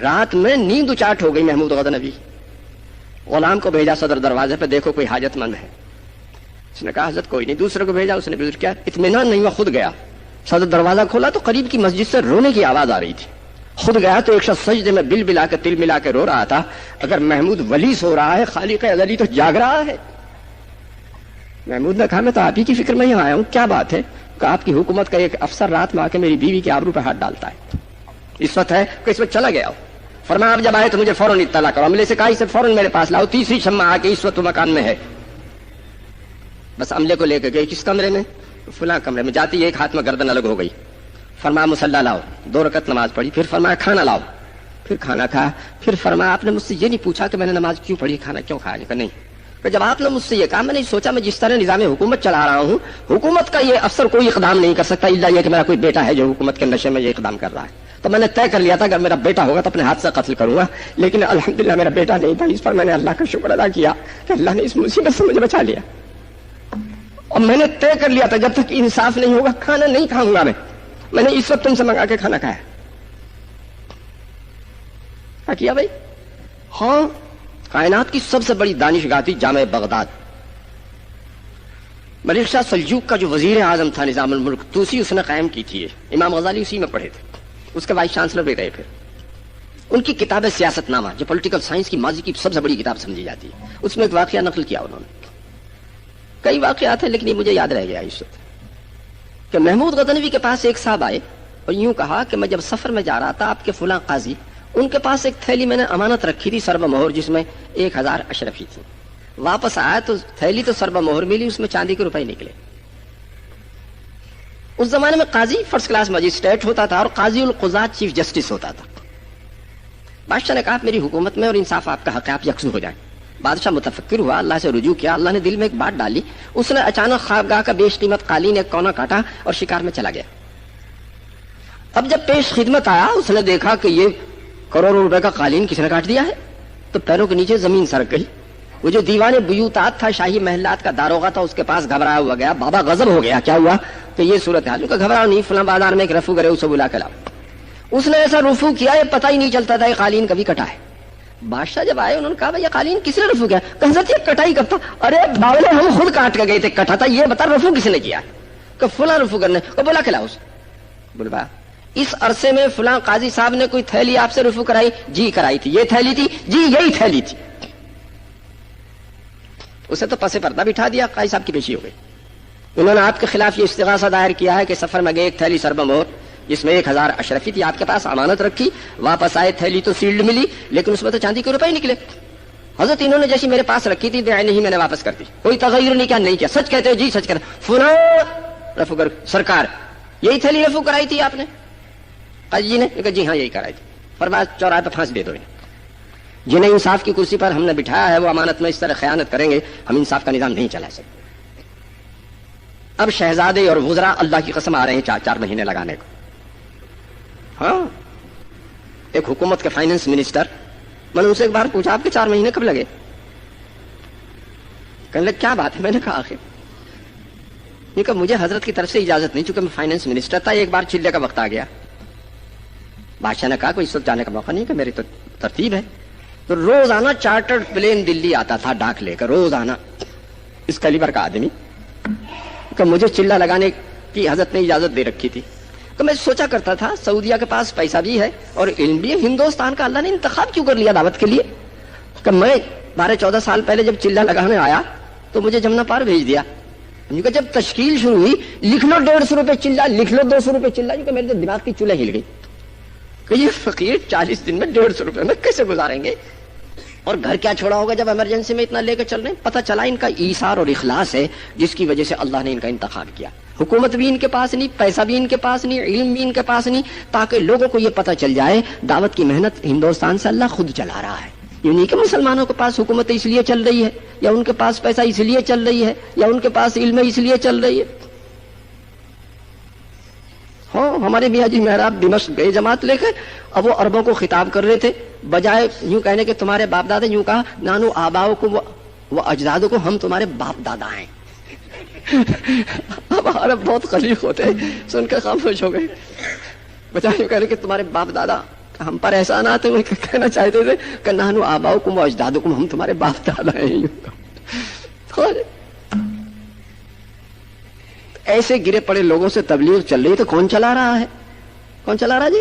رات میں نیند اچاٹ ہو گئی محمود غزنوی. غلام کو بھیجا صدر دروازے پہ, دیکھو کوئی حاجت مند ہے. اس نے کہا حضرت کوئی نہیں. دوسرے کو بھیجا, اس نے بھی کیا, اطمینان نہیں ہوا, خود گیا. صدر دروازہ کھولا تو قریب کی مسجد سے رونے کی آواز آ رہی تھی. خود گیا تو ایک شخص سجدے میں بل بلا کے تل ملا کے رو رہا تھا. اگر محمود ولی سو رہا ہے, خالق ازلی تو جاگ رہا ہے. محمود نے کہا میں تو آپ ہی کی فکر میں یہاں آیا ہوں, کیا بات ہے؟ کہ آپ کی حکومت کا ایک افسر رات میں آ کے میری بیوی کے آبرو پہ ہاتھ ڈالتا ہے. اس وقت ہے کہ اس وقت چلا گیا ہو. فرمایا آپ جب آئے تو مجھے فوراً اطلاع کرو. عملے سے کہا اسے فوراً میرے پاس لاؤ. تیسری شمع آ کے اس وقت مکان میں ہے. بس عملے کو لے کے گئے. کس کمرے میں؟ فلاں کمرے میں. جاتی ایک ہاتھ میں گردن الگ ہو گئی. فرمایا مصلی لاؤ. 2 رکعت نماز پڑھی. پھر فرمایا کھانا لاؤ. پھر کھانا کھایا. پھر فرمایا آپ نے مجھ سے یہ نہیں پوچھا کہ میں نے نماز کیوں پڑھی, کھانا کیوں کھایا؟ کہ نہیں. کہ جب آپ نے مجھ سے یہ کہا, میں نے سوچا میں جس طرح نظام حکومت چلا رہا ہوں, حکومت کا یہ افسر کوئی اقدام نہیں کر سکتا الا یہ کہ میرا کوئی بیٹا ہے جو حکومت کے نشے میں یہ اقدام کر رہا ہے. تو میں نے طے کر لیا تھا اگر میرا بیٹا ہوگا تو اپنے ہاتھ سے قتل کروں گا. لیکن الحمدللہ میرا بیٹا نہیں تھا. اس پر میں نے اللہ کا شکر ادا کیا کہ اللہ نے اس مصیبت سے مجھے بچا لیا. اور میں نے طے کر لیا تھا جب تک انصاف نہیں ہوگا کھانا نہیں کھاؤں گا. میں نے اس وقت تم سے منگا کے کھانا کھایا. کیا کیا بھائی؟ ہاں, کائنات کی سب سے بڑی دانشگاہ تھی جامع بغداد. ملک شاہ سلجوق کا جو وزیر اعظم تھا نظام الملک توسی, اس نے قائم کی تھی. امام غزالی اسی میں پڑھے تھے. اس کے وائس چانسلر بھی رہے. پھر ان کی کتاب سیاست نامہ جو پولیٹیکل سائنس کی ماضی کی سب سے بڑی کتاب سمجھی جاتی ہے, اس میں ایک واقعہ نقل کیا انہوں نے. کئی واقعات ہیں لیکن یہ مجھے یاد رہ گیا اس وقت کہ محمود غزنوی کے پاس ایک صاحب آئے اور یوں کہا کہ میں جب سفر میں جا رہا تھا آپ کے فلاں قاضی, ان کے پاس ایک تھیلی میں نے امانت رکھی تھی سرب مہر, جس میں 1000 اشرفی تھی. واپس آیا تو تھیلی تو سرب مہر ملی, اس میں چاندی کے روپے نکلے. اس زمانے میں قاضی فرسٹ کلاس مجسٹریٹ ہوتا تھا اور قاضی القضات چیف جسٹس ہوتا تھا. بادشاہ نے کہا میری حکومت میں اور انصاف آپ کا حق ہے, آپ یکسو ہو جائیں. بادشاہ متفکر ہوا, اللہ سے رجوع کیا. اللہ نے دل میں ایک بات ڈالی. اس نے اچانک خوابگاہ کا بیش قیمت قالین ایک کونا کاٹا اور شکار میں چلا گیا. اب جب پیش خدمت آیا, اس نے دیکھا کہ یہ کروڑوں روپے کا قالین کس نے کاٹ دیا ہے, تو پیروں کے نیچے زمین سرک گئی. وہ جو دیوان بیوتات تھا, شاہی محلات کا داروغہ تھا, اس کے پاس گھبرایا ہوا گیا. بابا غضب ہو گیا. کیا ہوا کہ یہ صورت حال. کہ گھبراؤ نہیں, فلاں بازار میں ایک رفو کرے, اسے بلا کے لاؤ. اس نے ایسا رفو کیا یہ پتہ ہی نہیں چلتا تھا یہ قالین کبھی کٹا ہے. بادشاہ جب آئے انہوں نے کہا یہ قالین کس نے رفو کیا؟ کہ حضرت یہ کٹائی کرتا. ارے باولے ہم خود کاٹ کے گئے تھے, کٹا تھا, یہ بتا رفو کس نے کیا؟ کہ فلاں رفو کرنے کو بلا کے لاؤ. اسے بلوایا. اس عرصے میں فلاں قاضی صاحب نے کوئی تھیلی آپ سے رفو کرائی؟ جی کرائی تھی. یہ تھیلی تھی؟ جی یہی تھیلی تھی. اسے تو پسے پردہ بٹھا دیا, قاضی صاحب کی پیشی ہو گئی. انہوں نے آپ کے خلاف یہ استغاثہ دائر کیا ہے کہ سفر میں گئے, ایک تھیلی سرب مہر جس میں 1000 اشرفی تھی آپ کے پاس, امانت رکھی, واپس آئے تھیلی تو سیلڈ ملی لیکن اس میں تو چاندی کے روپے نکلے. حضرت انہوں نے جیسی میرے پاس رکھی تھی بے نہیں میں نے واپس کر دی, کوئی تغیر نہیں کیا, نہیں کیا. سچ کہتے ہو؟ جی سچ کہتے. فلاں رفو کر سرکار یہی تھیلی رفو کرائی تھی آپ نے؟ قاضی جی نے کہا جی ہاں یہی کرائی تھی. فرمایا چوراہے پہ پھانس دے دو. جنہیں انصاف کی کرسی پر ہم نے بٹھایا ہے وہ امانت میں اس طرح خیانت کریں گے, ہم انصاف کا نظام نہیں چلا سکتے. اب شہزادے اور وزراء اللہ کی قسم آ رہے ہیں 4 مہینے لگانے کو. ہاں, ایک حکومت کے فائنانس منسٹر, میں نے ان سے ایک بار پوچھا آپ کے 4 مہینے کب لگے؟ کہنے لگے کیا بات ہے؟ میں نے کہا آخر یہ کہ مجھے حضرت کی طرف سے اجازت نہیں, چونکہ میں فائنانس منسٹر تھا, ایک بار چلے کا وقت آ گیا. بادشاہ نے کہا کوئی اس وقت جانے کا موقع نہیں, کہ میری تو ترتیب ہے. تو روزانہ چارٹرڈ پلین دلی آتا تھا ڈاک لے کر, روزانہ. اس کیلیبر کا آدمی کہ مجھے چلہ لگانے کی حضرت نے اجازت دے رکھی تھی. تو میں سوچا کرتا تھا سعودیہ کے پاس پیسہ بھی ہے اور علم بھی ہے, ہندوستان کا اللہ نے انتخاب کیوں کر لیا دعوت کے لیے؟ کہ میں 12-14 سال پہلے جب چلہ لگانے آیا تو مجھے جمنا پار بھیج دیا. کہ جب تشکیل شروع ہوئی, لکھ لو 150 روپے چلہ, لکھ لو 200 روپے چلہ, کیونکہ میرے دماغ کی چولہے ہل گئی کہ یہ فقیر 40 دن میں 150 روپے میں کیسے گزاریں گے, اور گھر کیا چھوڑا ہوگا جب ایمرجنسی میں اتنا لے کے چل رہے ہیں. پتہ چلا ان کا ایثار اور اخلاص ہے جس کی وجہ سے اللہ نے ان کا انتخاب کیا. حکومت بھی ان کے پاس نہیں, پیسہ بھی ان کے پاس نہیں, علم بھی ان کے پاس نہیں, تاکہ لوگوں کو یہ پتہ چل جائے دعوت کی محنت ہندوستان سے اللہ خود چلا رہا ہے. یہ نہیں کہ مسلمانوں کے پاس حکومت اس لیے چل رہی ہے, یا ان کے پاس پیسہ اس لیے چل رہی ہے, یا ان کے پاس علم اس لیے چل رہی ہے. ہاں, ہمارے میاں جی محراب دمشق گئے جماعت لے کے, اب وہ عربوں کو خطاب کر رہے تھے, بجائے یوں کہنے کہ تمہارے باپ دادا, یوں کہا نانو آباؤ کو وہ اجدادوں کو, ہم تمہارے باپ دادا ہیں. اب عرب بہت خلیق ہوتے ہیں, سن کے خاموش ہو گئے. بجائے یوں کہنے کہ تمہارے باپ دادا ہم پر احسانات ہیں، کہنا چاہتے تھے کہ نحن آباؤکم و اجدادکم، ہم تمہارے باپ دادا ہیں. ایسے گرے پڑے لوگوں سے تبلیغ چل رہی تو کون چلا رہا ہے؟ کون چلا رہا جی؟